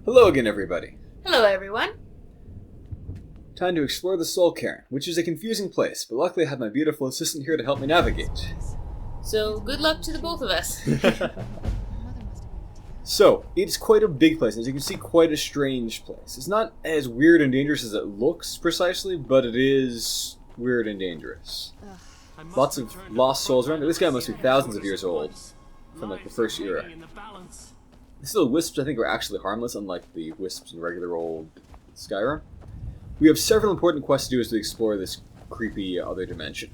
Hello again, everybody. Hello, everyone. Time to explore the Soul Cairn, which is a confusing place, but luckily I have my beautiful assistant here to help me navigate. So, good luck to the both of us. So, it's quite a big place, and as you can see, quite a strange place. It's not as weird and dangerous as it looks, precisely, but it is weird and dangerous. Lots of lost souls around. This guy must be thousands of years old, from like the first era. Still, wisps I think are actually harmless, unlike the wisps in regular old Skyrim. We have several important quests to do as we explore this creepy other dimension.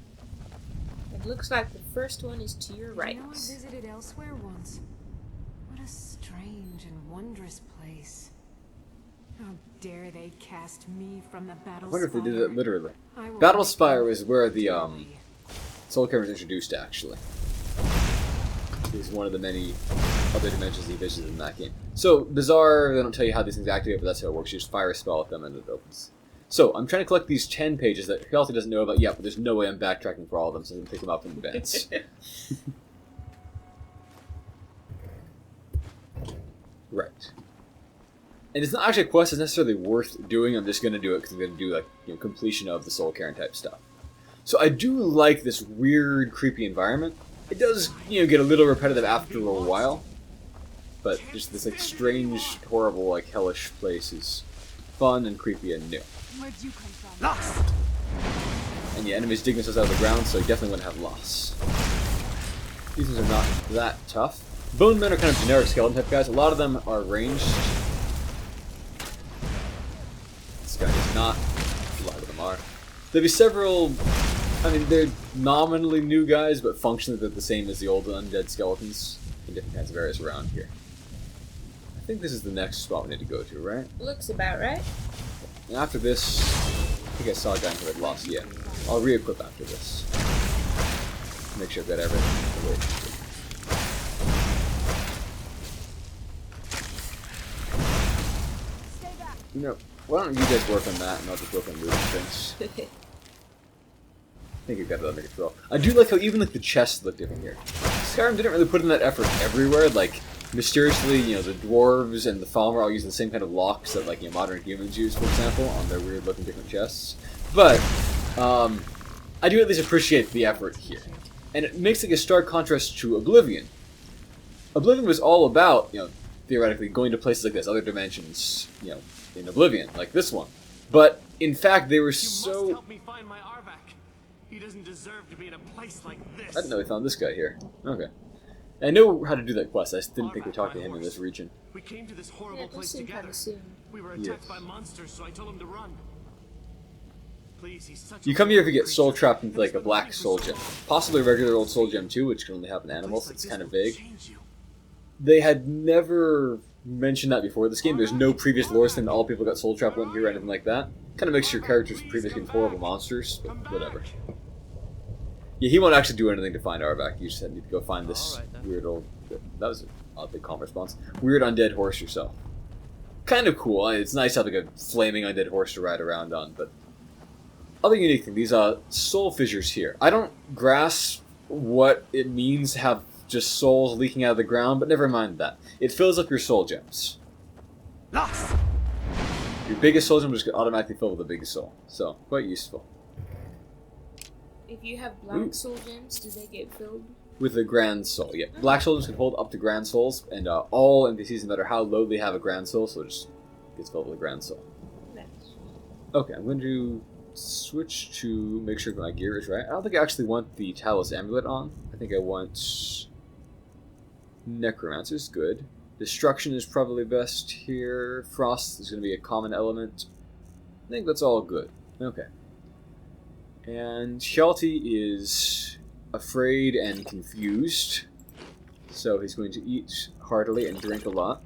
It looks like the first one is to your right. You know, I visited elsewhere once. What a strange and wondrous place. How dare they cast me from the battle I wonder if they did spire. it literally. Battle Spire is where the Soul Cairn was introduced, actually. It's one of the many other dimensions he visited in that game. So, bizarre, they don't tell you how these things activate, but that's how it works. You just fire a spell at them and it opens. So, I'm trying to collect these 10 pages that Kelsey doesn't know about yet, but there's no way I'm backtracking for all of them, so I'm going to pick them up in advance. Right. And it's not actually a quest that's necessarily worth doing, I'm just going to do it because I'm going to do, like, completion of the Soul Cairn type stuff. So I do like this weird, creepy environment. It does, get a little repetitive after a while, but just this, like, strange, horrible, like, hellish place is fun and creepy and new. Where'd you come from? Lost! And yeah, enemies dig themselves out of the ground, so you definitely wouldn't have loss. These ones are not that tough. Bone men are kind of generic skeleton type guys. A lot of them are ranged. This guy is not. A lot of them are. There'll be several. I mean, they're nominally new guys, but functionally they're the same as the old undead skeletons in different kinds of areas around here. I think this is the next spot we need to go to, right? Looks about right. And after this, I think I saw a guy who had lost. Yeah, I'll re-equip after this. Make sure I've got everything. Why don't you guys work on that, and I'll just work on moving things. I think you've got to make it throw. I do like how even like the chests look different here. Skyrim didn't really put in that effort everywhere. Like mysteriously, the dwarves and the Falmer are all using the same kind of locks that like modern humans use, for example, on their weird-looking different chests. But I do at least appreciate the effort here, and it makes like a stark contrast to Oblivion. Oblivion was all about theoretically going to places like this, other dimensions, in Oblivion, like this one. But in fact, they were so. You must help me find my Arvak. He doesn't deserve to be in a place like this. I didn't know we found this guy here. Okay. I know how to do that quest. I just didn't think we talked to him in this region. We came to this horrible Yeah, place seem together. kind of soon. We were attacked by monsters, so I told him to run. Please, he's such You come here if you get soul trapped into like a black soul gem. Possibly a regular old soul gem too, which can only happen to animals. It's kind of vague. They had never mentioned that before this game. There's no previous lore saying that all people got soul trapped went here or anything like that. Kind of makes your characters previously horrible monsters, but whatever. Yeah, he won't actually do anything to find Arvak. You just need to go find this weird old. That was an oddly calm response. Weird undead horse yourself. Kind of cool. It's nice to have like a flaming undead horse to ride around on, but other unique thing, these soul fissures here. I don't grasp what it means to have just souls leaking out of the ground, but never mind that. It fills up your soul gems. Lost. Your biggest soul gem will just automatically fill with the biggest soul. So, quite useful. If you have black soul gems, do they get filled? With the grand soul, yeah. Black soul gems can hold up to grand souls, and all NPCs, no matter how low they have a grand soul, so it just gets filled with a grand soul. Nice. Okay, I'm going to switch to make sure my gear is right. I don't think I actually want the Talos Amulet on. I think I want Necromancer's good. Destruction is probably best here. Frost is going to be a common element. I think that's all good. Okay. And Hjalti is afraid and confused, so he's going to eat heartily and drink a lot.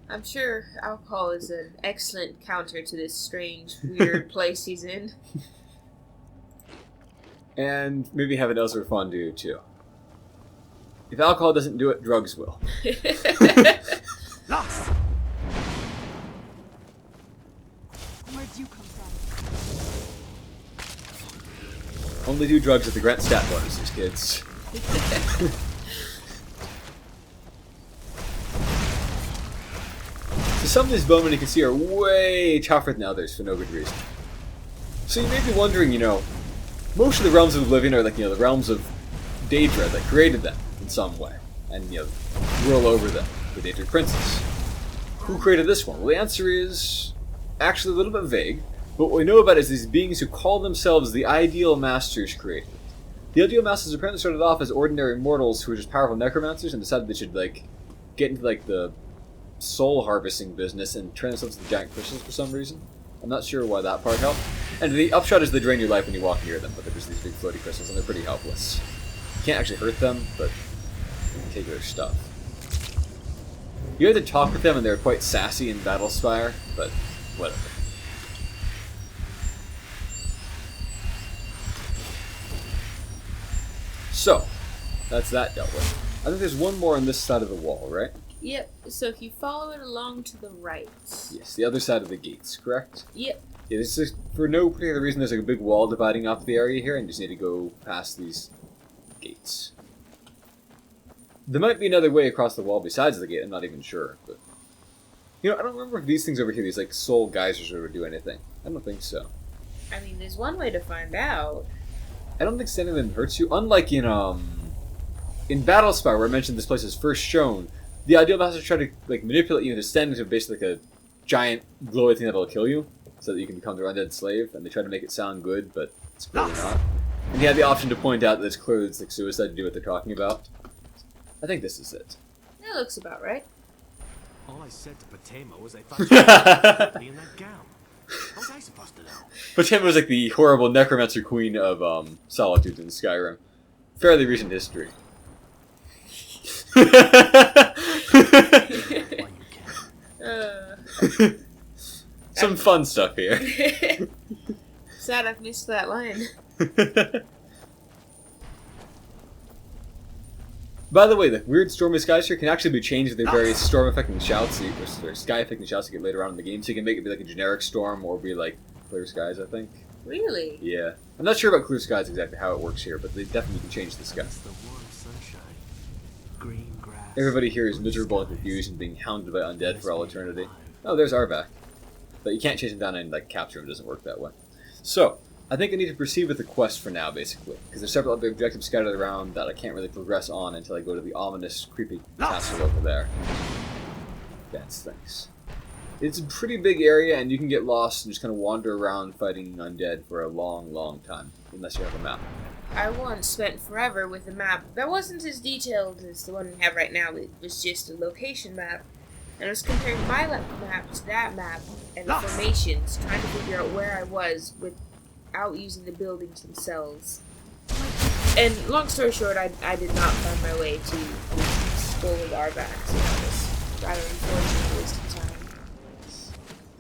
I'm sure alcohol is an excellent counter to this strange, weird place he's in. And maybe have an Elsewhere fondue, too. If alcohol doesn't do it, drugs will. Lost. Where'd you come from? Only do drugs if they grant stat bonuses, kids. So some of these bowmen you can see are way tougher than others for no good reason. So you may be wondering, most of the realms of Oblivion are like, the realms of Daedra that created them in some way. And, rule over them, the Daedric princes. Who created this one? Well, the answer is actually a little bit vague, but what we know about is these beings who call themselves the Ideal Masters created it. The Ideal Masters apparently started off as ordinary mortals who were just powerful necromancers and decided they should, get into, the soul harvesting business and turn themselves into giant crystals for some reason. I'm not sure why that part helped. And the upshot is they drain your life when you walk near them, but they're just these big floaty crystals and they're pretty helpless. You can't actually hurt them, but you can take their stuff. You had to talk with them and they're quite sassy in Battlespire, but whatever. So, that's that dealt with. I think there's one more on this side of the wall, right? Yep, so if you follow it along to the right. Yes, the other side of the gates, correct? Yep. Yeah, this is, for no particular reason, there's a big wall dividing up the area here, and you just need to go past these gates. There might be another way across the wall besides the gate, I'm not even sure, but... I don't remember if these things over here, these, soul geysers would do anything. I don't think so. I mean, there's one way to find out. I don't think standing them hurts you, unlike in Battlespire, where I mentioned this place is first shown, the Ideal Masters try to, manipulate you into standing to basically, a giant glowy thing that'll kill you, so that you can become their undead slave, and they try to make it sound good, but it's clearly not. And you have the option to point out that it's clearly it's suicide to do what they're talking about. I think this is it. That looks about right. All I said to Patema was I thought you were in that gown. How was I supposed to know? Patema was the horrible necromancer queen of Solitude in Skyrim. Fairly recent history. Some fun stuff here. Sad I've missed that line. By the way, the weird stormy skies here can actually be changed with the various storm-affecting shouts, or sky-affecting shouts you get later on in the game, so you can make it be a generic storm, or be clear skies, I think. Really? Yeah. I'm not sure about clear skies exactly how it works here, but they definitely can change the sky. The warm sunshine, green grass. Everybody here is miserable and confused and being hounded by undead for all eternity. Oh, there's Arvak. But you can't chase him down and capture him, it doesn't work that way. So, I think I need to proceed with the quest for now, basically. Because there's several other objectives scattered around that I can't really progress on until I go to the ominous, creepy castle over there. That's things. It's a pretty big area, and you can get lost and just kind of wander around fighting undead for a long, long time. Unless you have a map. I once spent forever with a map that wasn't as detailed as the one we have right now. It was just a location map. And I was comparing my map to that map and the formations, trying to figure out where I was without using the buildings themselves. And long story short, I did not find my way to the Skull of Arvak, so that was rather unfortunate waste of time.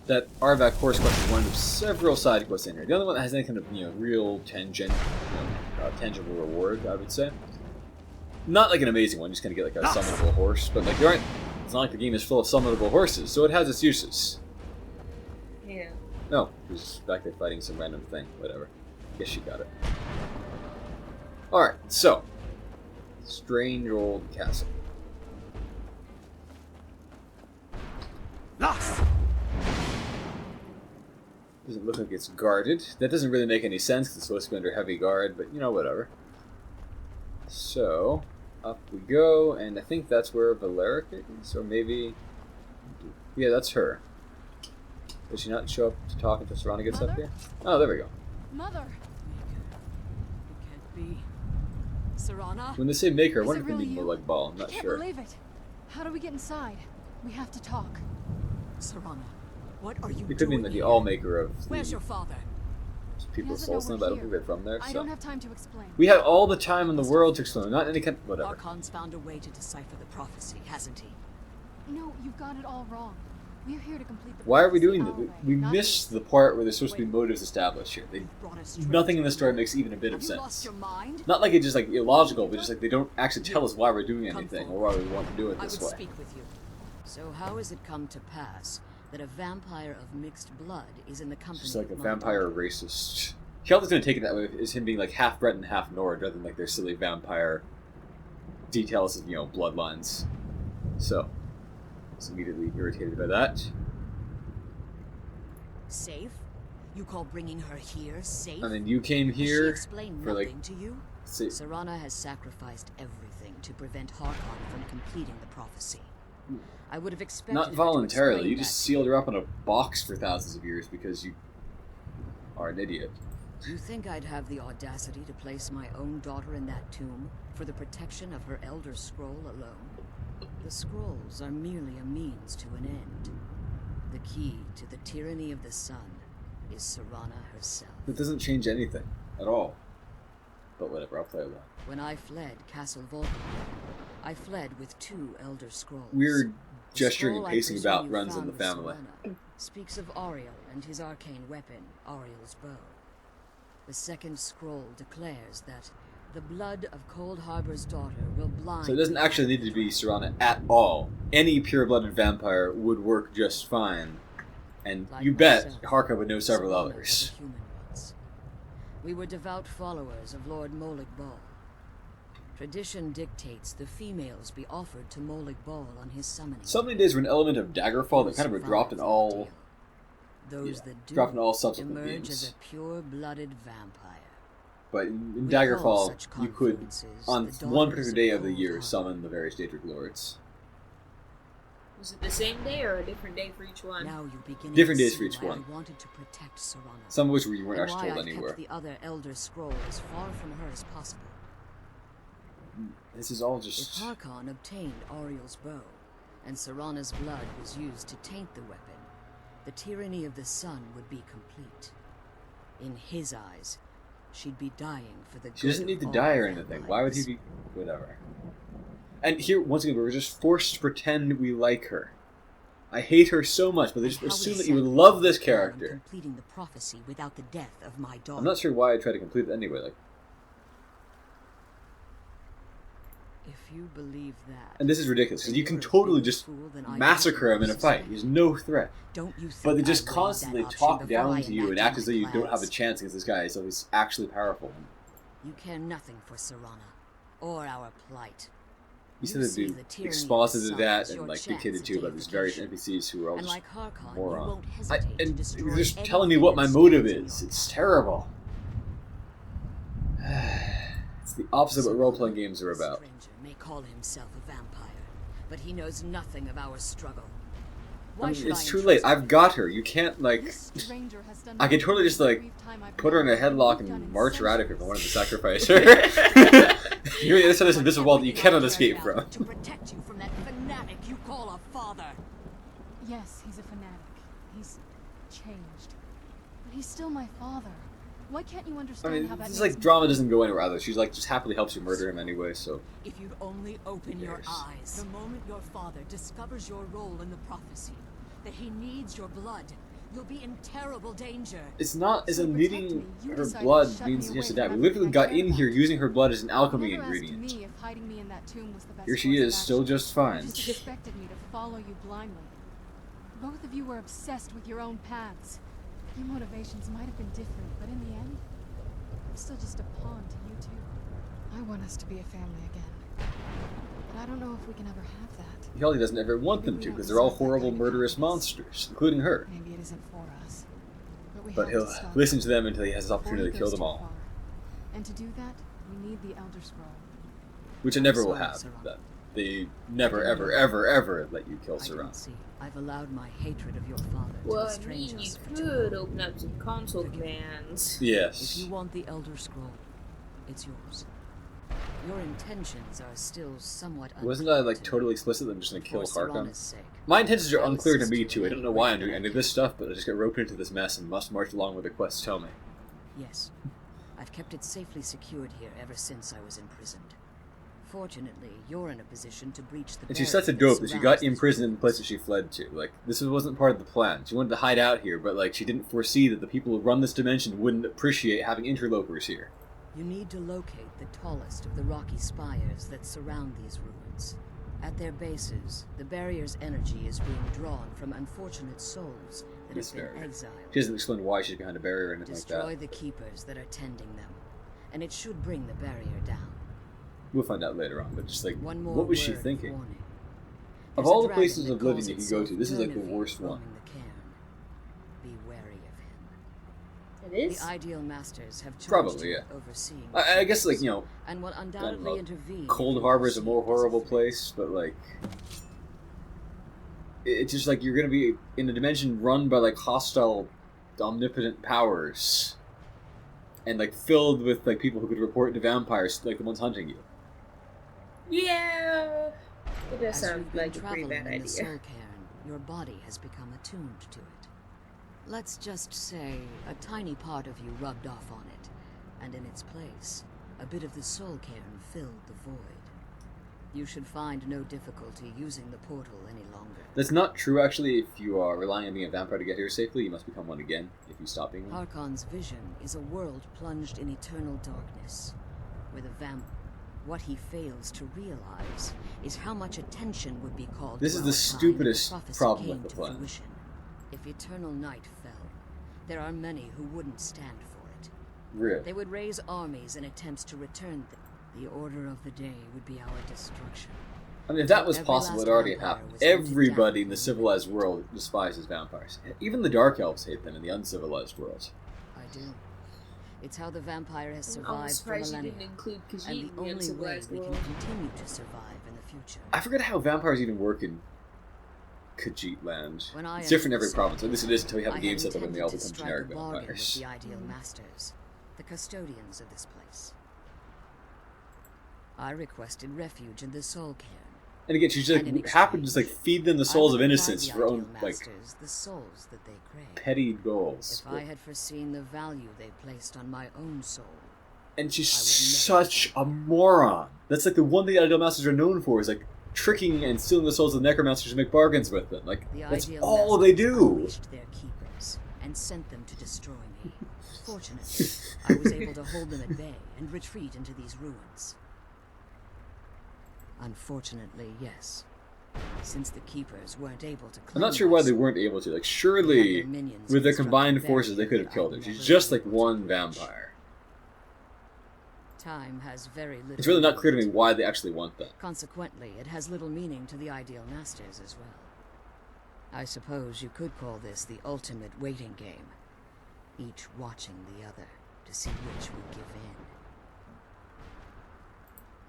That Arvak horse quest is one of several side quests in here. The only one that has any kind of real tangible reward, I would say. Not an amazing one, just kind of get a summonable horse, but there aren't. It's not like the game is full of summonable horses, so it has its uses. Yeah. No, he's back there fighting some random thing. Whatever. Guess she got it. Alright, so. Strange old castle. Doesn't look like it's guarded. That doesn't really make any sense because it's supposed to be under heavy guard, but whatever. So, up we go, and I think that's where Valerica is, or maybe... Yeah, that's her. Does she not show up to talk until Serana gets up here? Oh, there we go. Mother! It can't be. Serana? When they say maker, I wonder if they really mean you? more like ball. I'm not Can't sure. believe it. How do we get inside? We have to talk. Serana, what are you It could mean doing the here? all-maker of Where's the your father? people of He doesn't know Soulstone, we're but I don't here. think they're from there, I so... don't have time to explain. We have all the time in the world to explain, not any kind of... Whatever. Arkan's found a way to decipher the prophecy, hasn't he? No, you've got it all wrong. We're here to complete the Why are we prophecy doing our that? way, We not missed his. the part where there's supposed to be motives established here. Brought us straight Nothing in to the story the makes even a bit of Have you lost sense. your mind? Not like it's just illogical, but just they don't actually tell us why we're doing Come anything or forward. why we want to do it I this would way. speak with you. So how has it come to pass that a vampire of mixed blood is in the company Just like a of vampire racist. Sheldon's gonna take it that way as him being half Breton and half Nord, rather than their silly vampire details of bloodlines. So was immediately irritated by that. Safe? You call bringing her here safe? And then you came Has she here explained for, like, nothing to you? Serana has sacrificed everything to prevent Arkan from completing the prophecy. I would have expected Not her to voluntarily, explain you that just to sealed her up in a box for thousands of years because you are an idiot. You think I'd have the audacity to place my own daughter in that tomb for the protection of her Elder Scroll alone? The scrolls are merely a means to an end. The key to the tyranny of the sun is Serana herself. It doesn't change anything at all. But whatever, I'll play along. When I fled Castle Volcan, I fled with 2 Elder Scrolls. Weird The gesturing scroll and I pacing presume about you runs in found the with family. Serana speaks of Ariel and his arcane weapon, Ariel's bow. The second scroll declares that the blood of Cold Harbor's daughter will blind... So it doesn't actually need to be Serana at all. Any pure-blooded vampire would work just fine. And Like you bet myself, Harka would know several Serana was others. a human once. We were devout followers of Lord Molig Bal. Tradition dictates the females be offered to Molig Bal on his summoning. So many days were an element of Daggerfall that kind of were dropped in all... Those yeah, that do dropped in all subsequent emerge games. as a pure-blooded vampire. But in We call Daggerfall, such you could, confluences on the one daughters particular day of the Cold year, Harbor. summon the various Daedric Lords. Was it the same day or a different day for each one? Now you're beginning Different to days see for each why one. I wanted to protect Serana. Some of which you weren't and actually why told I've anywhere. kept the other Elder Scroll as far from her as possible. This is all If just... Harkon obtained Ariel's bow, and Serana's blood was used to taint the weapon, the tyranny of the sun would be complete. In his eyes, she'd be dying for the She doesn't need to die or anything. Why would he be... Whatever. And here, once again, we're just forced to pretend we like her. I hate her so much, but they just assume that you would love this character. Completing the prophecy without the death of my daughter. I'm not sure why I tried to complete it anyway. Like, If you believe that, and this is ridiculous, because you can you're a totally bigger just fool than I massacre him in a suspect. fight. He's no threat. Don't you think But they I just weighed constantly that option talk before I down to you and enacted act as though my you don't have a plans? chance against this guy, so he's actually powerful. You care nothing for Serana, or our plight. You said You they'd see be the tyranny responsive of to the that sun and as like your dictated chance to at by these various deification. NPCs who are all And just like Harkon, morons. you won't hesitate to And destroy you're just telling me anything what my that motive stands is. in your It's way. terrible. It's the opposite of what role-playing games are A about. stranger may call himself a vampire, but he knows nothing of our struggle. Why I mean, should it's I too entrust late. you? I've got her. You can't, like... This stranger has done I could totally more just, for me like, every time I've put her in a known headlock than you've done and in march her out of here if I wanted to centuries. sacrifice her. You're the other side of this invisible wall that you cannot escape from. To protect you from that fanatic you call a father. Yes, he's a fanatic. He's changed. But he's still my father. Why can't you I understand mean, how that this makes like me drama feel? doesn't go anywhere either. She's like just happily helps you murder him anyway. So If you'd only open your cares? eyes. The moment your father discovers your role in the prophecy, that he needs your blood, you'll be in terrible danger. it's not as So in protect needing me. You her decided to blood shut means me she has to away die. from We literally everything I got cared in about. here using her blood as an You alchemy never asked ingredient. me if hiding me in that tomb was the best Here she course of is, still action. just fine. You just expected me to follow you blindly. Both of you were obsessed with your own paths. Your motivations might have been different, but in the end, I'm still just a pawn to you two. I want us to be a family again. But I don't know if we can ever have that. He doesn't ever want them to because they're all horrible, murderous monsters, including her. Maybe it isn't for us. We But have he'll to stop listen it to them until he has his before opportunity he to kill goes them too all. far. And to do that, we need the Elder Scroll. Which I never will Sorry, have. Serana. That they never, ever, ever, ever let you kill I can Serana. see. I've allowed my hatred of your father Well, to I estrange mean, you us for too could long. open up some console commands. If Yes. you want the Elder Scroll, it's yours. Your intentions are still somewhat Wasn't I like unclear to me. totally explicit that I'm just gonna kill For Harkon? Serana's sake. My intentions are I'll unclear to assist me you too. I in don't know any why way I'm doing that I any of can. this stuff, but I just get roped into this mess and must march along where the quests tell me. Yes. I've kept it safely secured here ever since I was imprisoned. Fortunately, you're in a position to breach the And she's such a barrier dope that she surrounds got this imprisoned in the place ruins. that she fled to. Like, this wasn't part of the plan. She wanted to hide out here, but like she didn't foresee that the people who run this dimension wouldn't appreciate having interlopers here. You need to locate the tallest of the rocky spires that surround these ruins. At their bases, the barrier's energy is being drawn from unfortunate souls that This have been barrier. exiled. She doesn't explain why she's behind a barrier or anything like Destroy that. the keepers that are tending them, and it should bring the barrier down. We'll find out later on, but just like, One more what was she word of thinking? warning. Of There's all a the dragon places that of living calls you can go itself to, this is like the Durnavi worst one. roaming the cairn. Be wary of him. It is? The ideal masters have charged Probably, him yeah. with overseeing I guess, like, you know, and will I don't undoubtedly know, intervene. Cold if Harbor is a more perceived as horrible threat. place, but like, it's just like you're gonna be in a dimension run by like hostile, omnipotent powers, and like filled with like people who could report to vampires, like the ones hunting you. Yeah. It does As sound you've been like a pretty traveling bad in the soul idea. cairn, your body has become attuned to it. Let's just say a tiny part of you rubbed off on it, and in its place, a bit of the soul cairn filled the void. You should find no difficulty using the portal any longer. That's not true, actually. If you are relying on being a vampire to get here safely, you must become one again if you stop being one. Arkan's vision is a world plunged in eternal darkness, where the what he fails to realize is how much attention would be called This to is our the time if stupidest prophecy problem came with the to plan. fruition. If eternal night fell, there are many who wouldn't stand for it. Really. They would raise armies in attempts to return the order of the day would be our destruction. I mean, if that was Every possible, last it already vampire happened. was hunted Everybody down in the for civilized world despises vampires. Even the Dark Elves hate them in the uncivilized world. I do. It's how the vampire has I'm survived for surprised you millennia, didn't include and Khajiit the in the only way uncivilized we world. can continue to survive in the future. I forget how vampires even work in Khajiit land. When I It's different in entered every the province. At least it is until you have I a game had set up and they all intended to become strike generic a bargain with vampires. the ideal masters, the custodians of this place. I requested refuge in the soul cairn. And again, she And in just happened to just like feed them the souls I of would innocence provide for the own ideal like masters the souls that they crave. petty goals. If I had foreseen the value they placed on my own soul, And she's I would never such a moron. That's like the one thing Ideal Masters are known for is like tricking and stealing the souls of the necromancers to make bargains with them. Like the that's ideal all they masters do. unleashed their keepers and sent them to destroy me. Fortunately, I was able to hold them at bay and retreat into these ruins. Unfortunately, yes. Since the keepers weren't able to I'm claim not sure why they my weren't able to. Like soul, they surely had their minions with their construct combined a forces they barrier could have that killed I'd her. She's never just been like able to one reach. vampire. Time has very little. It's really not clear to me meaning why they actually want that. Consequently, it has little meaning to the ideal masters as well. I suppose you could call this the ultimate waiting game, each watching the other to see which would give in.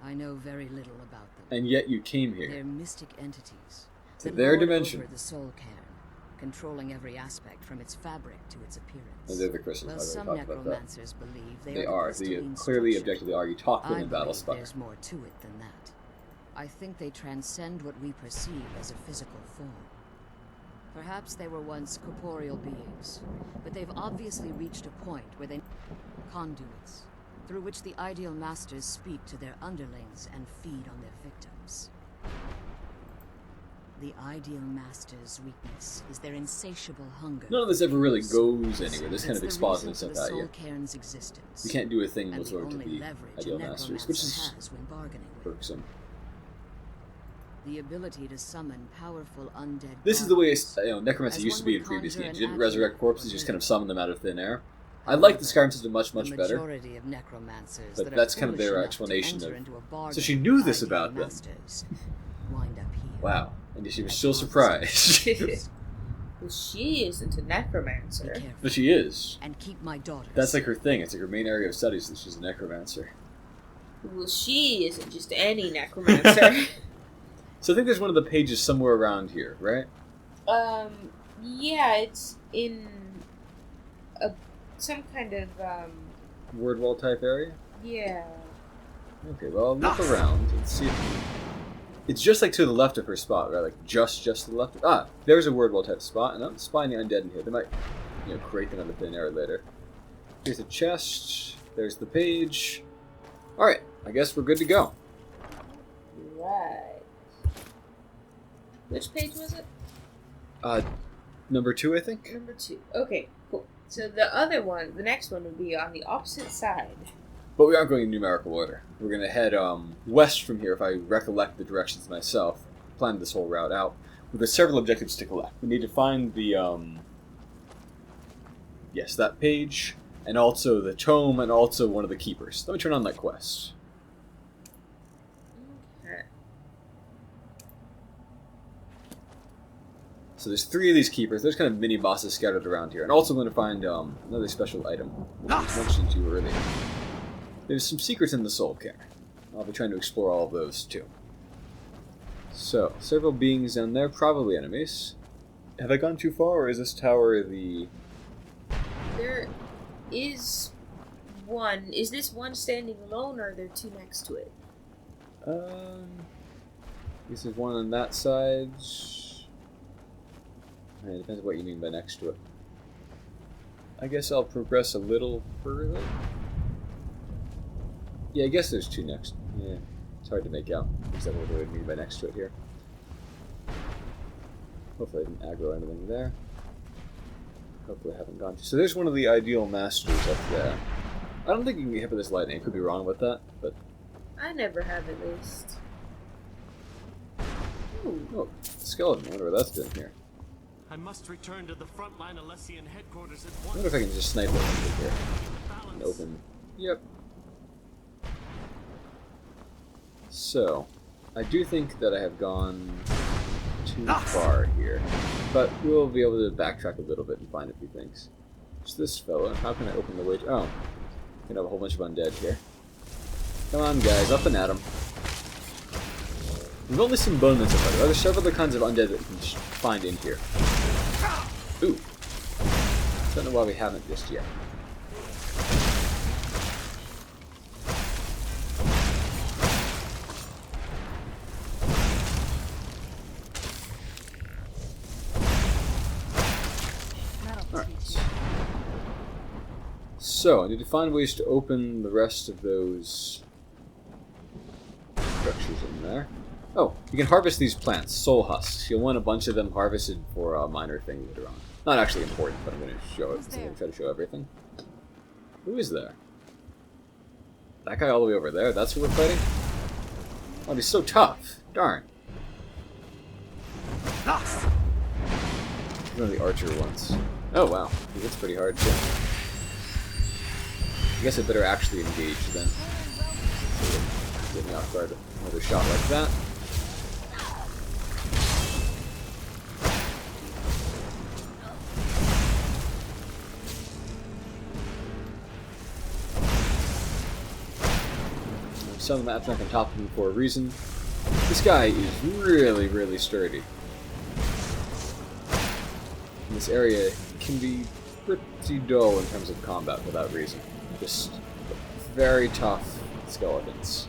I know very little about them. And yet you came here. They're mystic entities To that their lord dimension. over the soul cairn, controlling every aspect from its fabric to its appearance. And they're the crystals. Well, I some already talked about that. necromancers believe They the are. They crystalline clearly structure. objectively are. You talk to them I in Battle believe Spire. there's more to it than that. I think they transcend what we perceive as a physical form. Perhaps they were once corporeal beings, but they've obviously reached a point where they conduits, through which the ideal masters speak to their underlings and feed on their victims. The ideal master's weakness is their insatiable hunger. None of this ever really goes anywhere. This kind of It's expositing the reason stuff for the out soul here. cairn's existence. You can't do a thing and the whatsoever to only the leverage Ideal a Masters, which necromancer is has when bargaining with. irksome. The ability to summon powerful undead. This is the way guardians. Necromancy As used to one be in would previous conjure games. an You didn't action resurrect corpses, or you just kind of live. summon them out of thin air. I like the Skyrim system much, much the better. majority of necromancers But that are that's kind of foolish their enough to explanation enter of- into a bargain So she knew with this ideal about them. masters wind up here. Wow. And she was still surprised. Well, she isn't a Be necromancer. careful But she is. and keep my daughters. That's like her thing. It's like her main area of studies that she's a necromancer. Well, she isn't just any necromancer. So I think there's one of the pages somewhere around here, right? Yeah, it's in some kind of, Word wall type area? yeah. Okay, well, I'll look around and see if... It's just like to the left of her spot, right? Like just to the left. Ah, there's a word wall type spot, and I'm spying the undead in here. They might, create them out of thin air later. Here's a chest. There's the page. Alright, I guess we're good to go. Right. Which page was it? Number 2, I think? Number 2. Okay, cool. So the next one would be on the opposite side. But we aren't going in numerical order. We're going to head west from here, if I recollect the directions myself. Planned this whole route out. With several objectives to collect. We need to find the, yes, that page, and also the tome, and also one of the keepers. Let me turn on that quest. Okay. So there's 3 of these keepers. There's kind of mini bosses scattered around here. And also going to find another special item, which I was mentioned to you earlier. There's some secrets in the soul care. I'll be trying to explore all of those too. So, several beings down there, probably enemies. Have I gone too far, or is this tower the... There is one. Is this one standing alone, or are there 2 next to it? This is one on that side. It depends on what you mean by next to it. I guess I'll progress a little further. Yeah, I guess there's 2 next. Yeah, it's hard to make out exactly what I mean by next to it here. Hopefully I didn't aggro anything there. Hopefully I haven't gone to... So there's one of the ideal masters up there. I don't think you can get hit with this lightning. I could be wrong about that, but... I never have, at least. Ooh. Oh, skeleton. I wonder what that's doing here. I must return to the frontline Alessian headquarters at I once. wonder if I can just snipe it from here. Balance. And open... Yep. So, I do think that I have gone too far here, but we'll be able to backtrack a little bit and find a few things. It's this fella. How can I open the way to... Oh, I can have a whole bunch of undead here. Come on, guys, up and at 'em. We've only seen bone men so far. There's several other kinds of undead that we can find in here. Ooh. Don't know why we haven't just yet. So, I need to find ways to open the rest of those structures in there. Oh, you can harvest these plants, soul husks. You'll want a bunch of them harvested for a minor thing later on. Not actually important, but I'm going to show it because I'm going to try to show everything. Who is there? That guy all the way over there? That's who we're fighting? Oh, he's so tough. Darn. One of the archer ones. Oh, wow. He hits pretty hard, too. I guess I better actually engage then. Get me off guard with another shot like that. Some of the maps I can top him for a reason. This guy is really, really sturdy. And this area can be pretty dull in terms of combat without reason. Just very tough skeletons.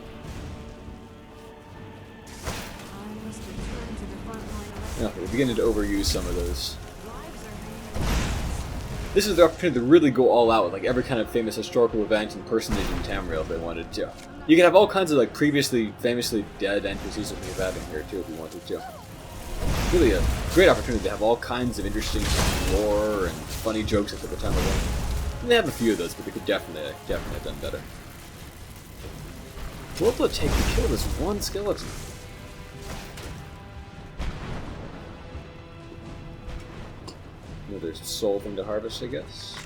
Okay, we're beginning to overuse some of those. This is the opportunity to really go all out with like every kind of famous historical event and personage in Tamriel if they wanted to. You can have all kinds of like previously famously dead NPCs that we've had in here too if you wanted to. Really a great opportunity to have all kinds of interesting lore and funny jokes at the time of it. And they have a few of those, but they could definitely have done better. What will it take to kill this one skeleton? Another soul thing to harvest, I guess.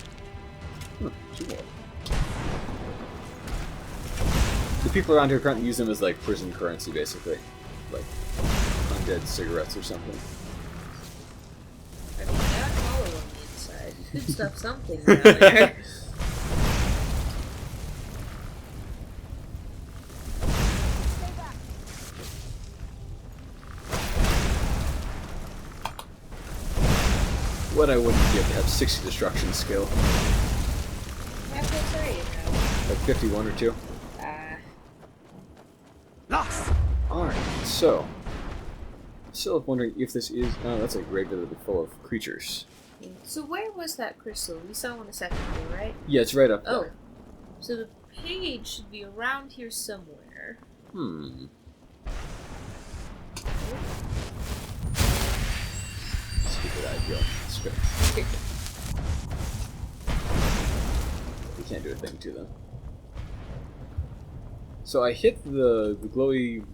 2 more. The people around here currently use them as like prison currency, basically, like undead cigarettes or something. I mean, that hollow on the inside. You could stuff something down there. What I wouldn't give to have 60 destruction skill. How close are you now? Like 51 or 2. Alright, so. Still wondering if this is. Oh, that's a grave that'll be full of creatures. So where was that crystal? We saw one a second ago, right? Yeah, it's right up Oh. there. So the page should be around here somewhere. Stupid idea. Script. We can't do a thing to them. So I hit the glowy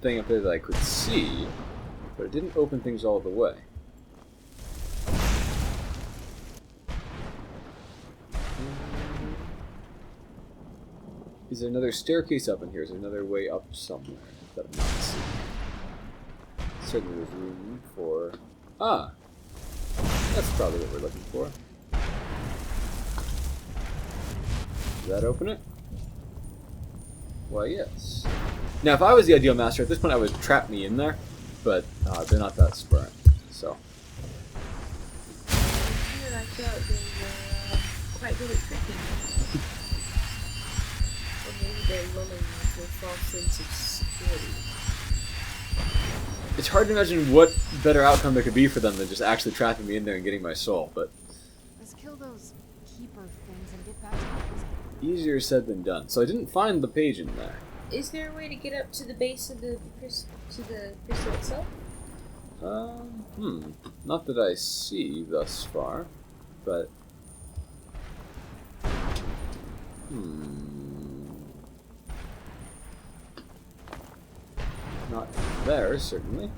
thing up there that I could see, but it didn't open things all the way. Is there another staircase up in here? Is there another way up somewhere that I'm not seeing? Certainly there's room for Ah. That's probably what we're looking for. Does that open it? Why, yes. Now, if I was the ideal master, at this point I would trap me in there, but they're not that smart, so. I thought they were quite good at tricking. Or maybe they're willing with a false sense of security. It's hard to imagine what better outcome there could be for them than just actually trapping me in there and getting my soul, but Let's kill those keeper things and get back to the prison. easier said than done. So I didn't find the page in there. Is there a way to get up to the base of the crystal itself? Not that I see thus far, but not there, certainly.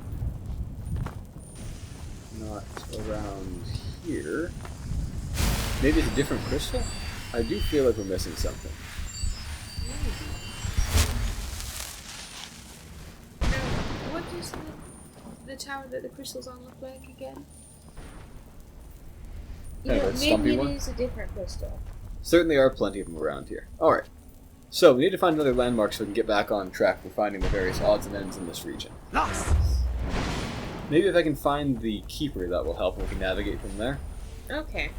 Not around here. Maybe it's a different crystal? I do feel like we're missing something. No. What does the tower that the crystal's on look like again? You Yeah, know, that stumpy maybe one? it is a different crystal. Certainly are plenty of them around here. Alright. So, we need to find another landmark so we can get back on track for finding the various odds and ends in this region. Maybe if I can find the keeper, that will help and we can navigate from there. Okay.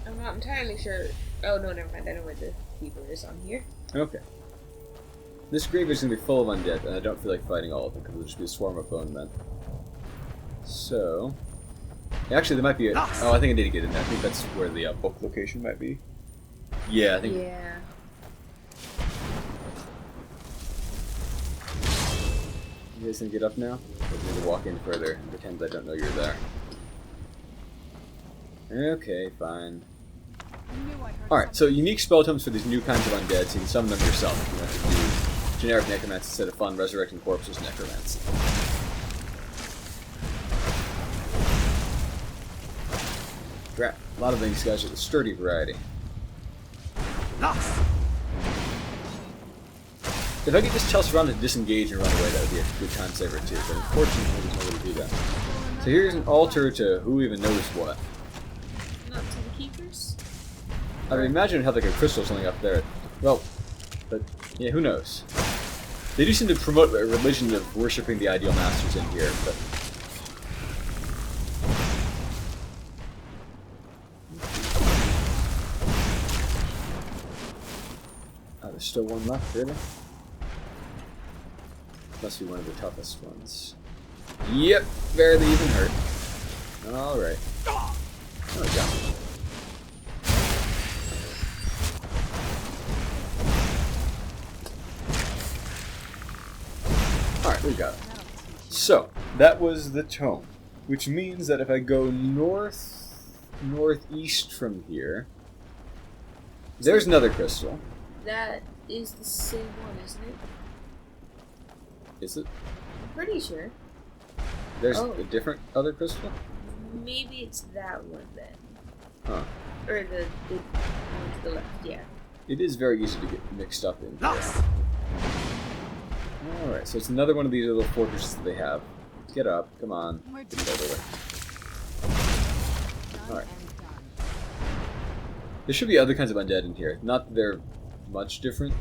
I'm not entirely sure. Oh, no, never mind. I know where the keeper is on here. Okay. This grave is going to be full of undead, and I don't feel like fighting all of them because it'll just be a swarm of bone men. So... Actually, there might be a... Oh, I think I need to get in there. I think that's where the book location might be. Yeah, I think... Yeah. You guys gonna get up now? Or do you need to walk in further and pretend I don't know you're there? Okay, fine. Alright, so unique spell totems for these new kinds of undead, so you can summon them yourself if you want to do generic necromancy instead of fun resurrecting corpses necromancy. Crap, a lot of these guys are the sturdy variety. If I could just chase around and disengage and run away, that would be a good time saver too, but unfortunately there's no way to do that. So here's an altar to who even knows what. Not to the keepers? I would imagine it'd have like a crystal or something up there. Well, but yeah, who knows? They do seem to promote a religion of worshipping the ideal masters in here, but... Oh, there's still one left, really? Must be one of the toughest ones. Yep, barely even hurt. Alright. Oh, we got it. Alright, we got it. So, that was the tome. Which means that if I go northeast from here, there's another crystal. That is the same one, isn't it? Is it? I'm pretty sure. There's Oh. a different other crystal? Maybe it's that one then. Huh. Or the one to the left, yeah. It is very easy to get mixed up in here. Alright, so it's another one of these little fortresses that they have. Get up, come on. Get it over with. Alright. There should be other kinds of undead in here. Not that they're much different.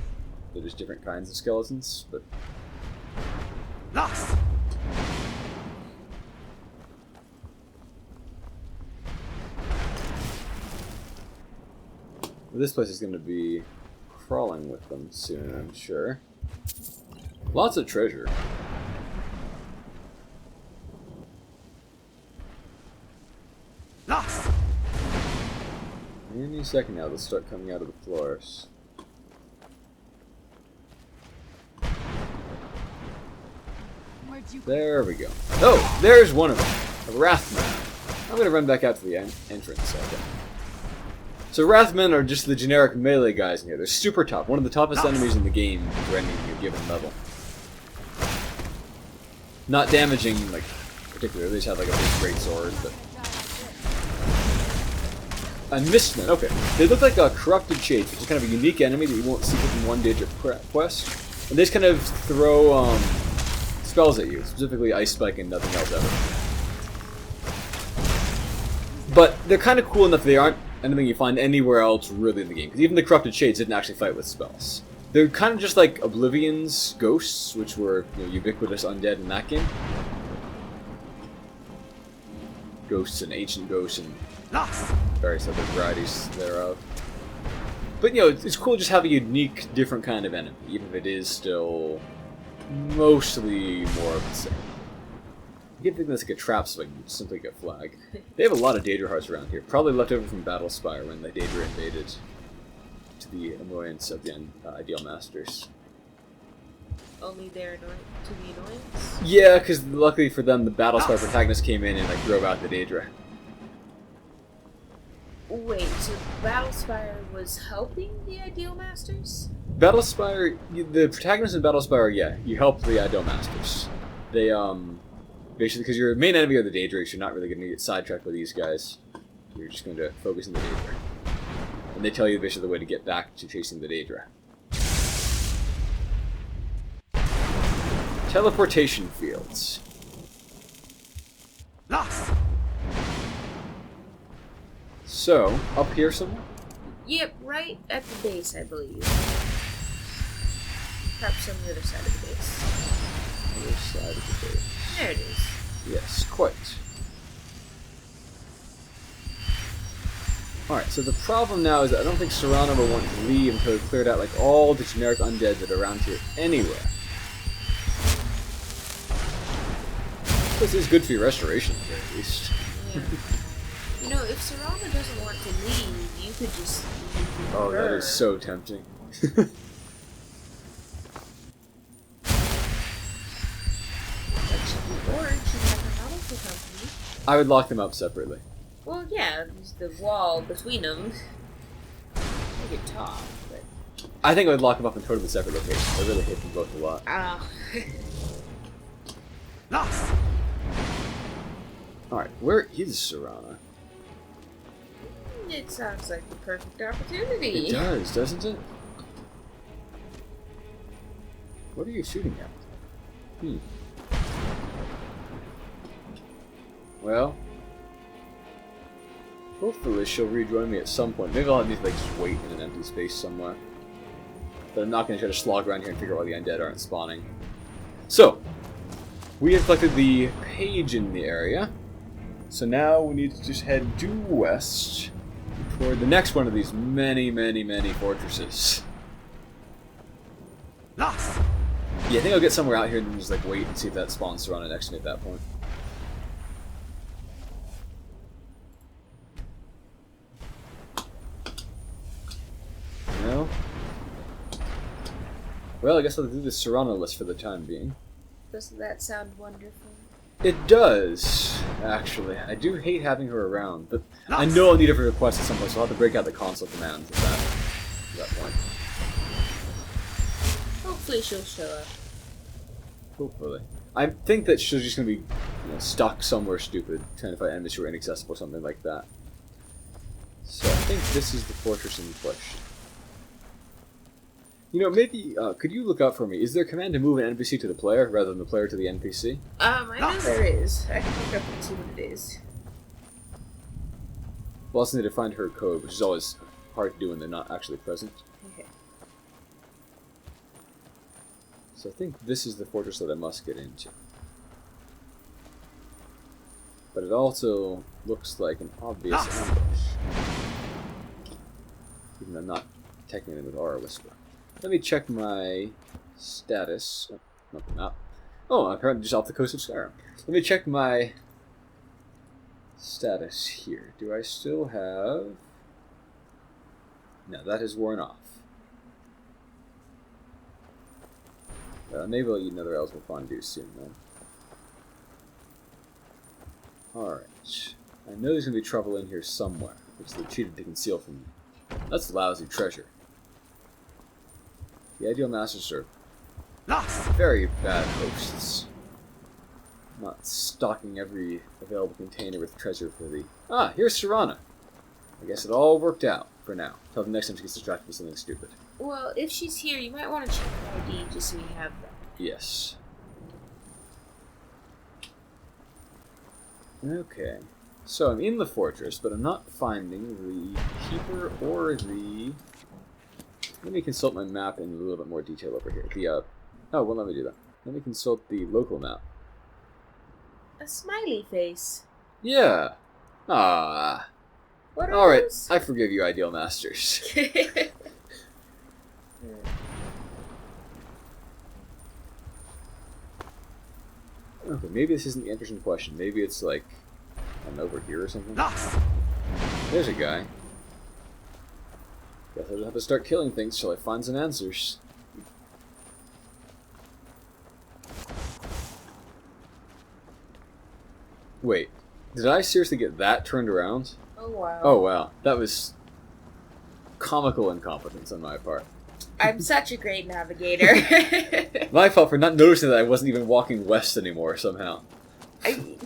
They're just different kinds of skeletons, but... This place is going to be crawling with them soon, I'm sure. Lots of treasure. Any second now, they'll start coming out of the floors. Where'd you There we go. Oh, there's one of them. A Wrathman. I'm going to run back out to the entrance. Okay. So Wrathmen are just the generic melee guys in here. They're super tough. One of the toughest enemies in the game for any given level. Not damaging, like, particularly. They just have like a big great sword, but... A Mistman, okay. They look like a corrupted shades, which is kind of a unique enemy that you won't see within one digit quest. And they just kind of throw spells at you, specifically Ice Spike and nothing else ever. But they're kind of cool enough they aren't anything you find anywhere else really in the game. Because even the Corrupted Shades didn't actually fight with spells. They're kind of just like Oblivion's ghosts, which were ubiquitous undead in that game. Ghosts and ancient ghosts and various other varieties thereof. But it's cool just have a unique, different kind of enemy, even if it is still mostly more of the same. You can think that's like a trap so I can simply get flag. They have a lot of Daedra hearts around here, probably left over from Battlespire when the Daedra invaded, to the annoyance of the Ideal Masters. Only they're to the annoyance? Yeah, because luckily for them, the Battlespire protagonist came in and drove out the Daedra. Wait, so Battlespire was helping the Ideal Masters? Battlespire, the protagonists in Battlespire, yeah, you help the Ideal Masters. They, basically, because your main enemy are the Daedra, you're not really going to get sidetracked by these guys. You're just going to focus on the Daedra. And they tell you basically the way to get back to chasing the Daedra. Teleportation fields. So, up here somewhere? Yep, right at the base, I believe. Perhaps on the other side of the base. Other side of the base. There it is. Yes, quite. Alright, so the problem now is that I don't think Serana will want to leave until we've cleared out like all the generic undead that are around here anywhere. This is good for your restoration, at least. Yeah. If Serana doesn't want to leave, you could just leave Oh, her. that is so tempting. Or she'd have her model for company. I would lock them up separately. Well, yeah, there's the wall between them. Make it talk, but... I think I would lock them up in totally separate locations. I really hate them both a lot. Alright, where is Serana? It sounds like the perfect opportunity. It does, doesn't it? What are you shooting at? Well, hopefully she'll rejoin me at some point. Maybe I'll need to just wait in an empty space somewhere. But I'm not going to try to slog around here and figure out why the undead aren't spawning. So, we have collected the page in the area. So now we need to just head due west toward the next one of these many, many, many fortresses. Yeah, I think I'll get somewhere out here and just wait and see if that spawns Serana next to me at that point. No? Well, I guess I'll do the Serana list for the time being. Doesn't that sound wonderful? It does, actually. I do hate having her around, but I know I'll need her for requests at some point, so I'll have to break out the console commands at that point. Hopefully she'll show up. Hopefully. I think that she's just going to be stuck somewhere stupid, trying to fight enemies who are inaccessible or something like that. So I think this is the fortress in question. Maybe, could you look up for me? Is there a command to move an NPC to the player rather than the player to the NPC? I know there is. I can look up and see what it is. We'll also need to find her code, which is always hard to do when they're not actually present. Okay. So I think this is the fortress that I must get into. But it also looks like an obvious ambush. Even though I'm not technically with Aura Whisper. Let me check my status. Oh, not the map. Oh, I'm apparently just off the coast of Skyrim. Let me check my status here. Do I still have... No, that has worn off. Maybe I'll eat another eligible fondue soon, then. Alright. I know there's going to be trouble in here somewhere, which they cheated to conceal from me. That's lousy treasure. The Ideal Masters are very bad hosts. Not stocking every available container with treasure for the... Ah, here's Serana. I guess it all worked out, for now. Till the next time she gets distracted with something stupid. Well, if she's here, you might want to check her ID just so you have that. Yes. Okay. So I'm in the fortress, but I'm not finding the keeper or the... Let me consult my map in a little bit more detail over here. Oh, well, let me do that. Let me consult the local map. A smiley face. Yeah. Ah. What are Alright, those? I forgive you, Ideal Masters. Okay, maybe this isn't the interesting question. Maybe it's like... I'm over here or something? There's a guy. Guess I'll have to start killing things till I find some answers. Wait, did I seriously get that turned around? Oh wow. Oh wow, that was comical incompetence on my part. I'm such a great navigator. My fault for not noticing that I wasn't even walking west anymore somehow.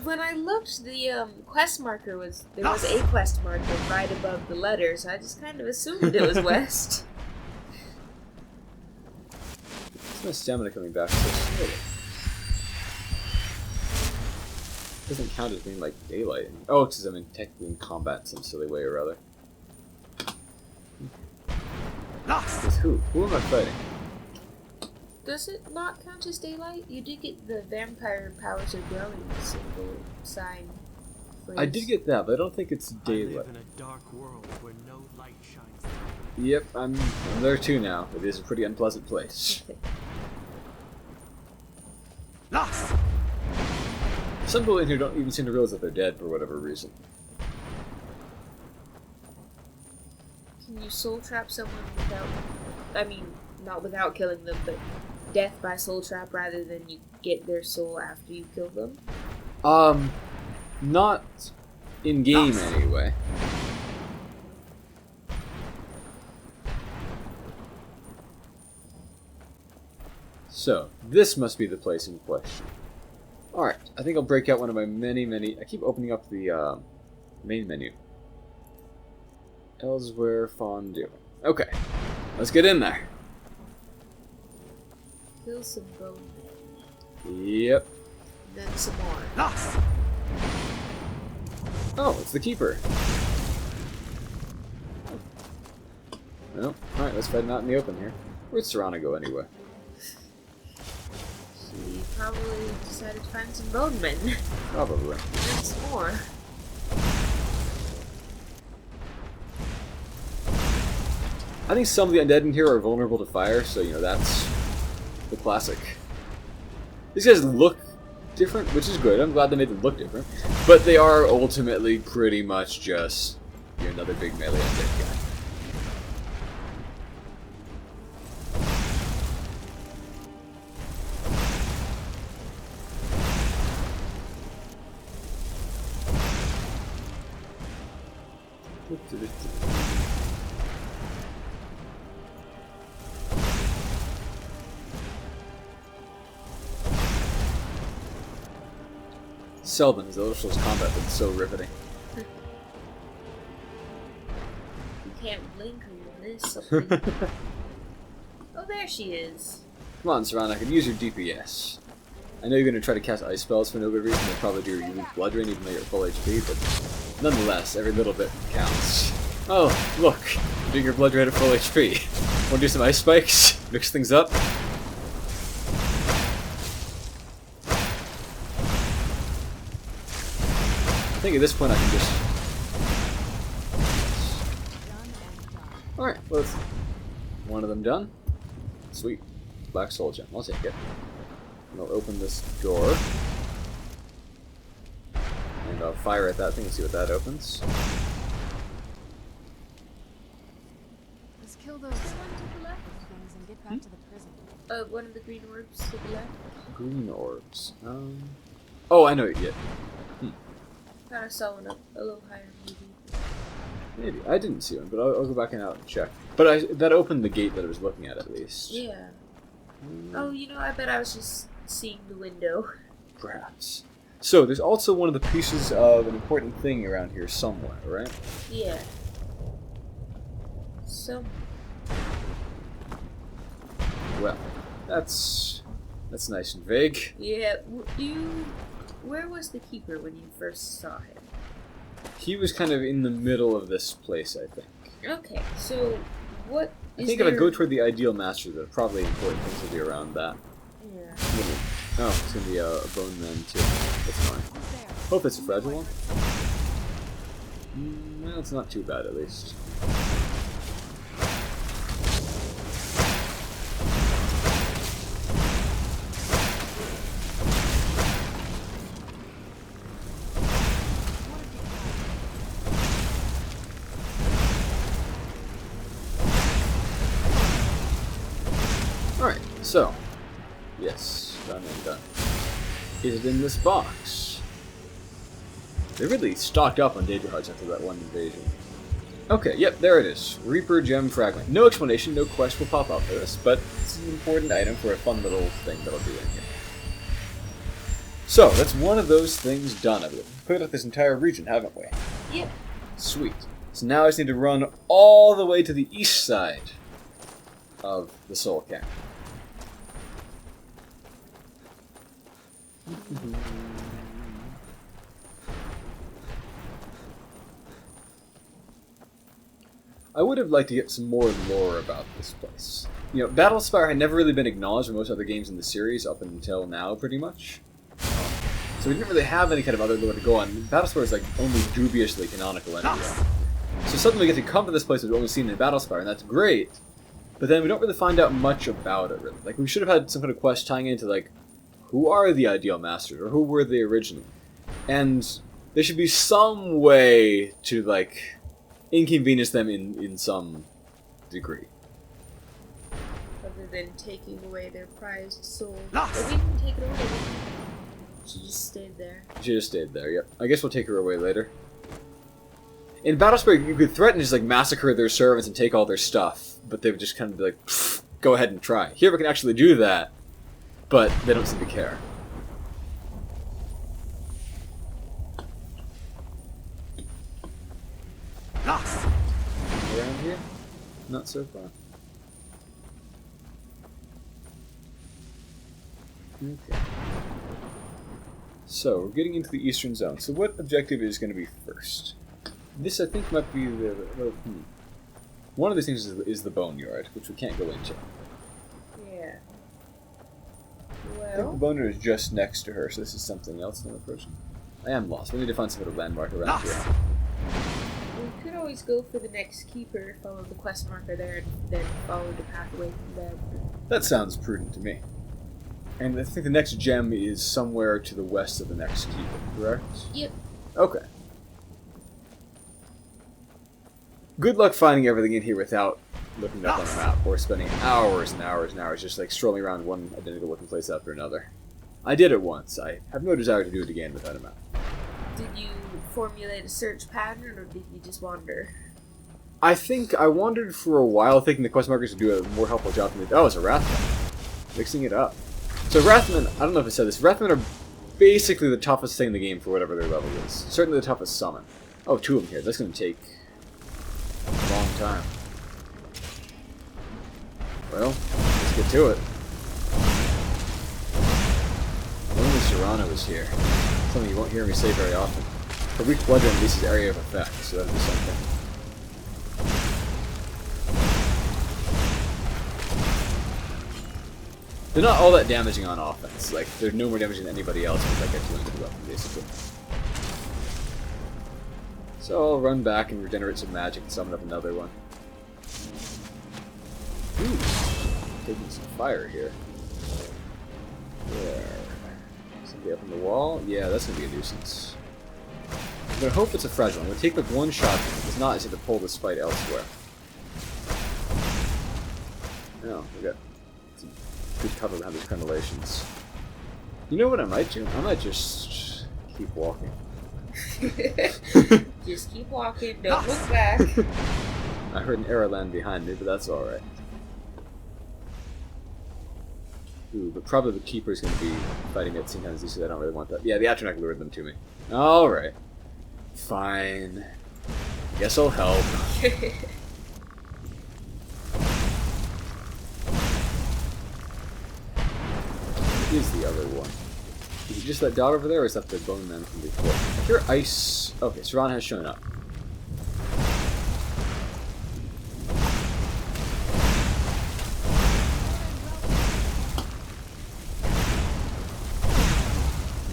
When I looked, the quest marker there was a quest marker right above the letters. I just kind of assumed it was west. It's my stamina coming back so slowly. Doesn't count as being like daylight. Oh, because I'm technically in combat in some silly way or other. With who? Who am I fighting? Does it not count as daylight? You did get the vampire powers are growing symbol sign. I did get that, but I don't think it's I daylight. live in a dark world where no light shines. Yep, I'm there too now. It is a pretty unpleasant place. Some people in here don't even seem to realize that they're dead for whatever reason. Can you soul trap someone without... I mean, not without killing them, but death by soul trap rather than you get their soul after you kill them? Not in-game anyway. So, this must be the place in question. Alright, I think I'll break out one of my many... I keep opening up the main menu. Elsewhere Fondue. Okay, let's get in there. Kill some bone. Yep. Then some more. Oh, it's the keeper. Well, alright, let's fight him out in the open here. Where'd Serana go anyway? She probably decided to find some bone men. Probably. And some more. I think some of the undead in here are vulnerable to fire, so, you know, that's the classic. These guys look different, which is good. I'm glad they made them look different. But they are ultimately pretty much just another big melee undead guy. Seldom has Elder Scrolls combat been so riveting. You can't blink or you'll miss something. Oh, there she is. Come on, Serana, I could use your DPS. I know you're going to try to cast ice spells for no good reason. You'll probably do your unique blood drain even though you're full HP, but nonetheless, every little bit counts. Oh, look, you're doing your blood drain at full HP. Want to do some ice spikes? Mix things up? I think at this point I can just... Alright, well, that's one of them done. Sweet. Black Soul Gem. I'll take it. And I'll open this door. And I'll fire at that thing and see what that opens. Let's kill those things and get back to the prison. One of the green orbs to the left. Green orbs. Oh, I know it yet. Thought I saw one up a little higher, maybe. Maybe. I didn't see one, but I'll go back and out and check. But that opened the gate that I was looking at least. Yeah. Oh, you know, I bet I was just seeing the window. Perhaps. So, there's also one of the pieces of an important thing around here somewhere, right? Yeah. So. Well, that's nice and vague. Yeah. Where was the keeper when you first saw him? He was kind of in the middle of this place, I think. Okay, so what I is think there... if I go toward the ideal master, the probably important things will be around that. Yeah. Oh, it's gonna be a bone man too. That's fine. Who's there? Hope it's a fragile one. Well, it's not too bad at least. Alright, so. Yes, done and done. Is it in this box? They really stocked up on Danger Hearts after that one invasion. Okay, yep, there it is. Reaper Gem Fragment. No explanation, no quest will pop up for this, but it's an important item for a fun little thing that'll be in here. So, that's one of those things done. We've cleared out this entire region, haven't we? Yep. Sweet. So now I just need to run all the way to the east side of the Soul Camp. I would have liked to get some more lore about this place. You know, Battlespire had never really been acknowledged in most other games in the series up until now, pretty much. So we didn't really have any kind of other lore to go on. Battlespire is like only dubiously canonical anyway. So suddenly we get to come to this place we've only seen in Battlespire, and that's great. But then we don't really find out much about it, really. Like, we should have had some kind of quest tying into, like, who are the Ideal Masters, or who were they originally? And there should be some way to, like, inconvenience them in some degree. Other than taking away their prized soul. But we didn't take it away. She just stayed there. She just stayed there, yep. I guess we'll take her away later. In Battlespire, you could threaten to just, like, massacre their servants and take all their stuff, but they would just kind of be like, go ahead and try. Here we can actually do that, but they don't seem to care. Around here? Not so far. Okay. So, we're getting into the eastern zone. So what objective is going to be first? This, I think, might be the... One of these things is the boneyard, which we can't go into. Yeah. I think the Well, boneyard is just next to her, so this is something else than approaching. I am lost. We need to find some sort of landmark around here. we could always go for the next keeper, follow the quest marker there, and then follow the path away from them. That sounds prudent to me. And I think the next gem is somewhere to the west of the next keeper, correct? Yep. Okay. Good luck finding everything in here without looking up on the map, or spending hours and hours and hours just like strolling around one identical looking place after another. I did it once. I have no desire to do it again without a map. Did you formulate a search pattern, or did you just wander? I think I wandered for a while thinking the quest markers would do a more helpful job for me. Oh, it's a Wrathman. Mixing it up. So Wrathman, I don't know if I said this, Wrathman are basically the toughest thing in the game for whatever their level is. Certainly the toughest summon. Oh, two of them here. That's going to take a long time. Well, let's get to it. Only Serrano is here. Something you won't hear me say very often. Her weak bludgeon releases area of effect, so that'll be something. They're not all that damaging on offense. Like, they're no more damaging than anybody else with like a two-handed weapon, basically. So I'll run back and regenerate some magic and summon up another one. Ooh, taking some fire here. There. Somebody up on the wall? Yeah, that's gonna be a nuisance. I'm gonna hope it's a fragile. I'm gonna take like one shot. If it's not, I just have to pull this fight elsewhere. No, we got some good cover behind these crenellations. You know what I might do? I might just keep walking. Just keep walking, don't look back. I heard an arrow land behind me, but that's alright. Ooh, but probably the keeper's going to be fighting at the same time as these, so I don't really want that. Yeah, the Atronach lured them to me. Alright. Fine. Guess I'll help. Here's the other one. Is it just that dot over there, or is that the bone man from before? I hear ice. Okay, Serana has shown up.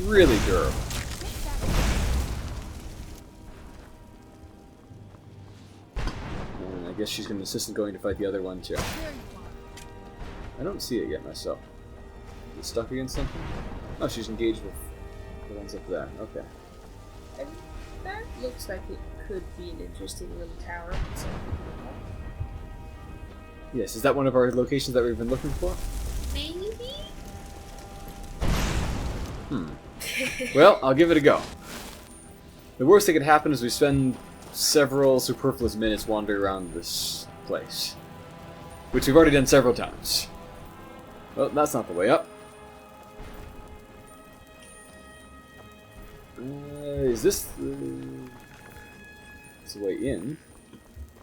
Really durable. And I guess she's going to insist on going to fight the other one too. I don't see it yet myself. Is it stuck against something? Oh, she's engaged with the ones up there. Okay. And that looks like it could be an interesting little tower. So, Yes, is that one of our locations that we've been looking for? maybe? Well, I'll give it a go. The worst that could happen is we spend several superfluous minutes wandering around this place. Which we've already done several times. Well, that's not the way up. Is this the... It's the way in.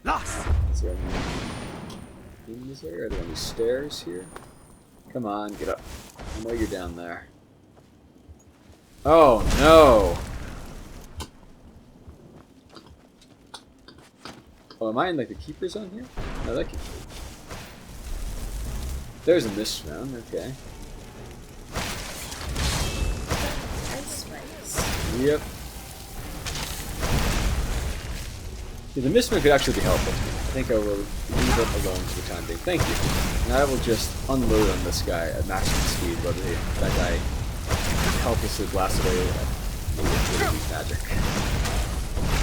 Lost! Is there any in this area? Are there any stairs here? Come on, get up. I know you're down there. Oh no! Oh, am I in like the keeper zone here? No, that keeps me. There's a mist round, okay. Ice spikes. Yep. Yeah, the mist round could actually be helpful to me. I think I will leave it alone for the time being. Thank you. And I will just unload on this guy at maximum speed while that guy helplessly blast away with magic.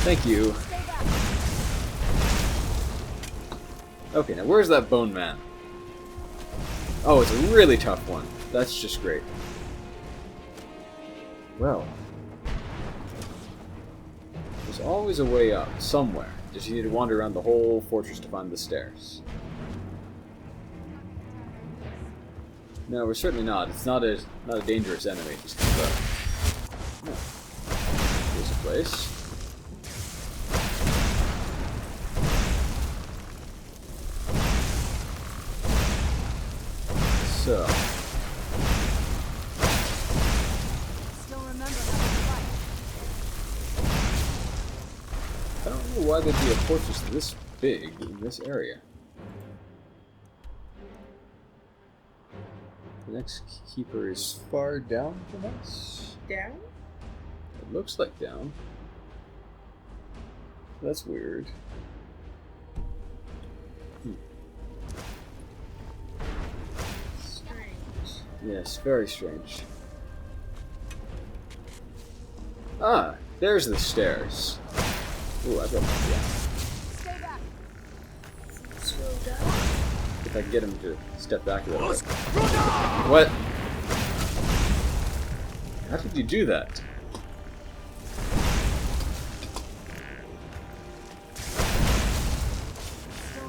Thank you. Okay, now where's that bone man? Oh, it's a really tough one. That's just great. Well, there's always a way up, somewhere. Just you need to wander around the whole fortress to find the stairs. No, we're certainly not. It's not a dangerous enemy. It just comes up. Oh. Here's a place. So. Still remember how to fight. I don't know why there'd be a fortress this big in this area. The next keeper is far down from us. Down? It looks like down. That's weird. Strange. Yes, very strange. Ah, there's the stairs. Ooh, I've got Stay back. Scroll down. if I can get him to step back a little bit. What? How did you do that? Still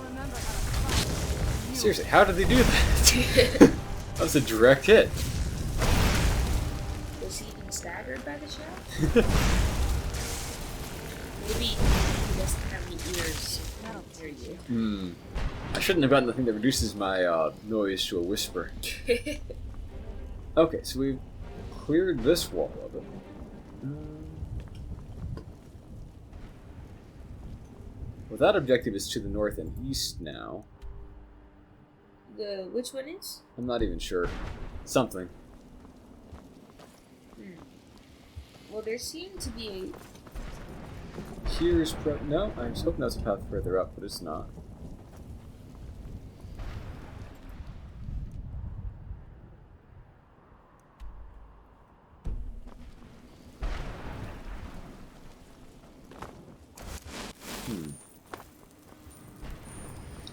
remember how to fight. Seriously, how did they do that? That was a direct hit. Was he even staggered by the shot? Maybe he doesn't have any ears. That'll hear you. I shouldn't have gotten the thing that reduces my noise to a whisper. Okay, so we've cleared this wall of it. Well, that objective is to the north and east now. Which one is? I'm not even sure. Something. Well, there seemed to be Here's no, I was hoping that was a path further up, but it's not.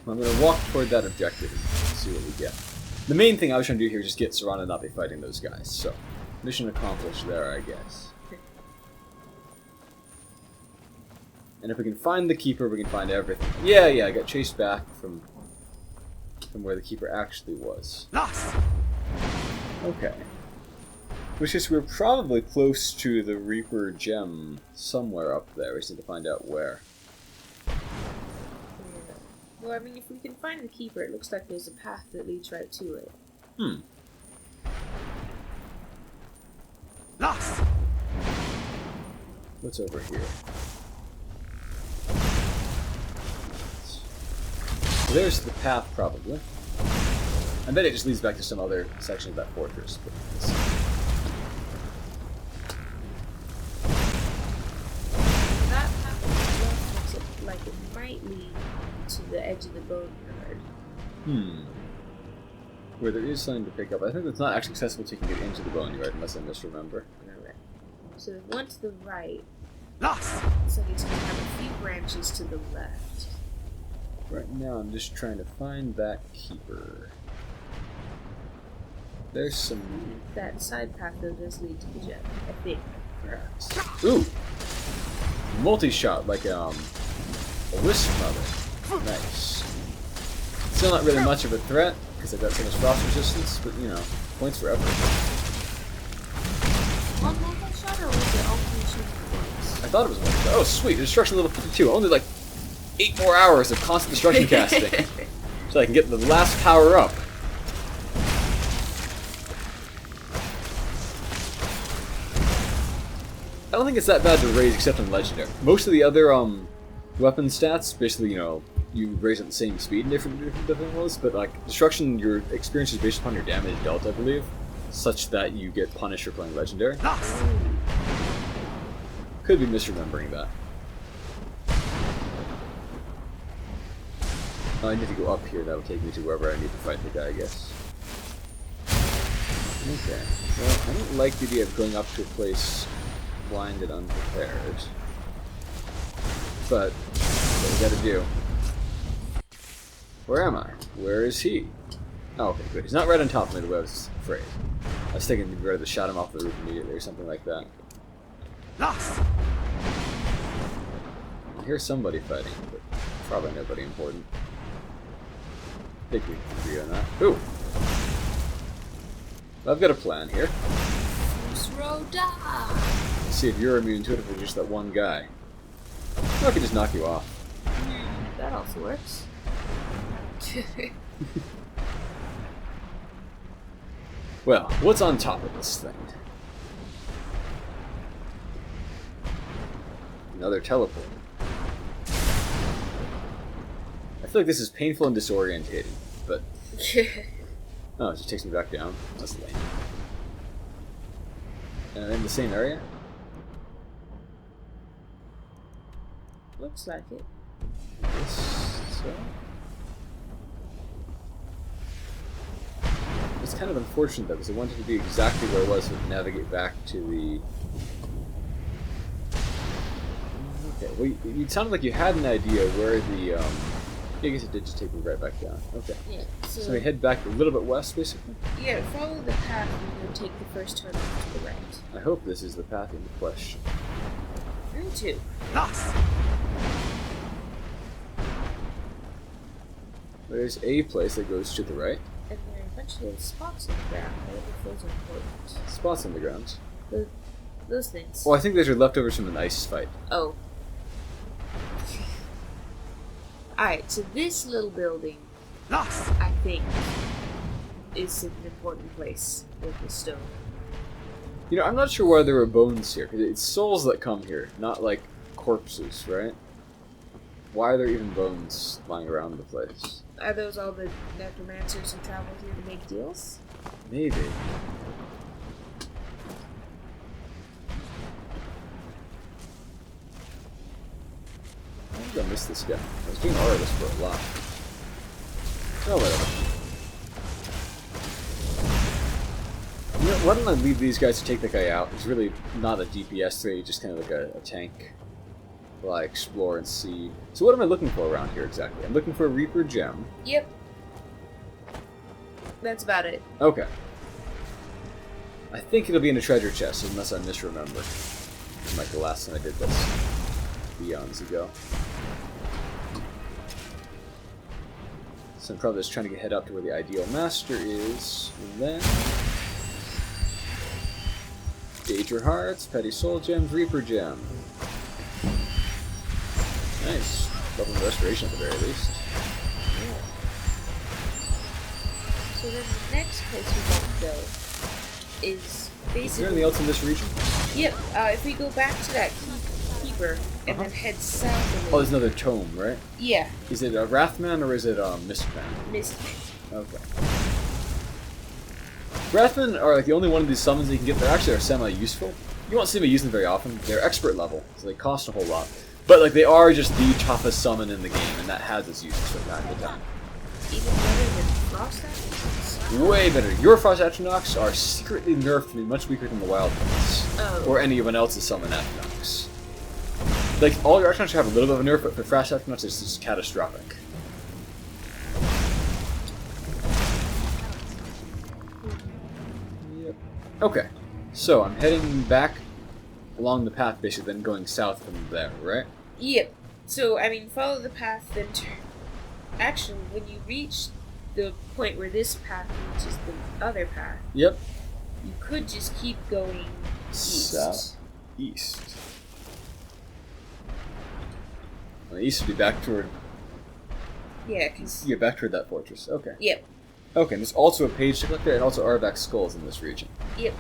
Well, I'm going to walk toward that objective and see what we get. The main thing I was trying to do here is just get Serana and not be fighting those guys, so mission accomplished there, I guess. And if we can find the keeper, we can find everything. Yeah, I got chased back from where the keeper actually was. Lost! Okay. Which is we're probably close to the Reaper gem somewhere up there. We just need to find out where. Well, I mean, if we can find the keeper, it looks like there's a path that leads right to it. What's over here? So there's the path, probably. I bet it just leads back to some other section of that fortress. But let's see. That path looks like it might lead to the edge of the boneyard. Where there is something to pick up. I think it's not actually accessible to get into the boneyard unless I misremember. Alright. So there's one to the right. So it's going to have a few branches to the left. Right now I'm just trying to find that keeper. There's some... That side path though does lead to the gem, I think. Perhaps. Ooh! Multi-shot, like a wisp mother. Nice. Still not really much of a threat, because I've got so much frost resistance, but you know, points for effort. One multi-shot or was it all three shooting points? I thought it was one. Oh, sweet! Destruction level 52. Only like 8 more hours of constant destruction casting. So I can get the last power up. I don't think it's that bad to raise except on Legendary. Most of the other weapon stats, basically, you know, you raise at the same speed in different levels, but like destruction, your experience is based upon your damage dealt, I believe, such that you get punished for playing Legendary. Could be misremembering that. Oh, I need to go up here. That'll take me to wherever I need to fight the guy, I guess. Okay. Well, I don't like the idea of going up to a place blind and unprepared. But, what we gotta do. Where am I? Where is he? Oh, okay, good. He's not right on top of me the way I was afraid. I was thinking we'd rather shot him off the roof immediately or something like that. I hear somebody fighting, but probably nobody important. I think we can agree on that. Ooh! I've got a plan here. Let's see if you're immune to it if we're just that one guy. I can just knock you off. That also works. Well, what's on top of this thing? Another teleport. I feel like this is painful and disorientating, but... Oh, it just takes me back down. That's lame. And I'm in the same area? Looks like it. Yes, so. It's kind of unfortunate though, because I wanted to be exactly where I was so I could navigate back to the... Okay, well, it sounded like you had an idea where the, I guess it did just take me right back down. Okay. Yeah, So we head back a little bit west, basically? Yeah, follow the path and then take the first turn off to the right. I hope this is the path in question. Me too. There's a place that goes to the right. And there are a bunch of little spots on the ground. I wonder if those are important. Spots on the ground. Those things. Well, I think those are leftovers from an ice fight. Oh. Alright, so this little building, I think, is an important place with the stone. You know, I'm not sure why there are bones here, because it's souls that come here, not like corpses, right? Why are there even bones lying around the place? Are those all the necromancers who traveled here to make deals? Maybe. I think I missed this guy. I was doing all of this for a lot. Oh, whatever. You know, why don't I leave these guys to take the guy out? He's really not a DPS threat, he's just kind of like a tank. While I explore and see. So what am I looking for around here exactly? I'm looking for a Reaper gem. Yep. That's about it. Okay. I think it'll be in a treasure chest, unless I misremember. Like the last time I did this. Eons ago. So I'm probably just trying to head up to where the ideal master is. And then... Gauge your hearts, petty soul gems, Reaper gem. Nice. Level of restoration at the very least. Yeah. So then the next place we want to go is Is there basically. anything else in this region? Yep. If we go back to that keeper and then head south a Oh, little. there's another tome, right? Yeah, Is it a Wrathman or is it Mistman? Mistman. Okay. Wrathmen are like the only one of these summons that you can get that actually are semi-useful. You won't see me using them very often. They're expert level, so they cost a whole lot. But like they are just the toughest summon in the game, and that has its uses from time to time. Even better than Frost Axe? Way better. Your Frost Atronachs are secretly nerfed to be much weaker than the Wild ones. Oh. Or anyone else's summon Atronachs. Like, all your Atronachs have a little bit of a nerf, but for Frost Atronachs it's just catastrophic. Yep. Okay. So, I'm heading back along the path, basically, then going south from there, right? Yep. So, I mean, follow the path, then turn. Actually, when you reach the point where this path reaches the other path, Yep. you could just keep going east. South. East. Well, east would be back toward... Yeah, because. Yeah, back toward that fortress. Okay. Yep. Okay, and there's also a page to collect there, and also Arvak's skulls in this region. Yep.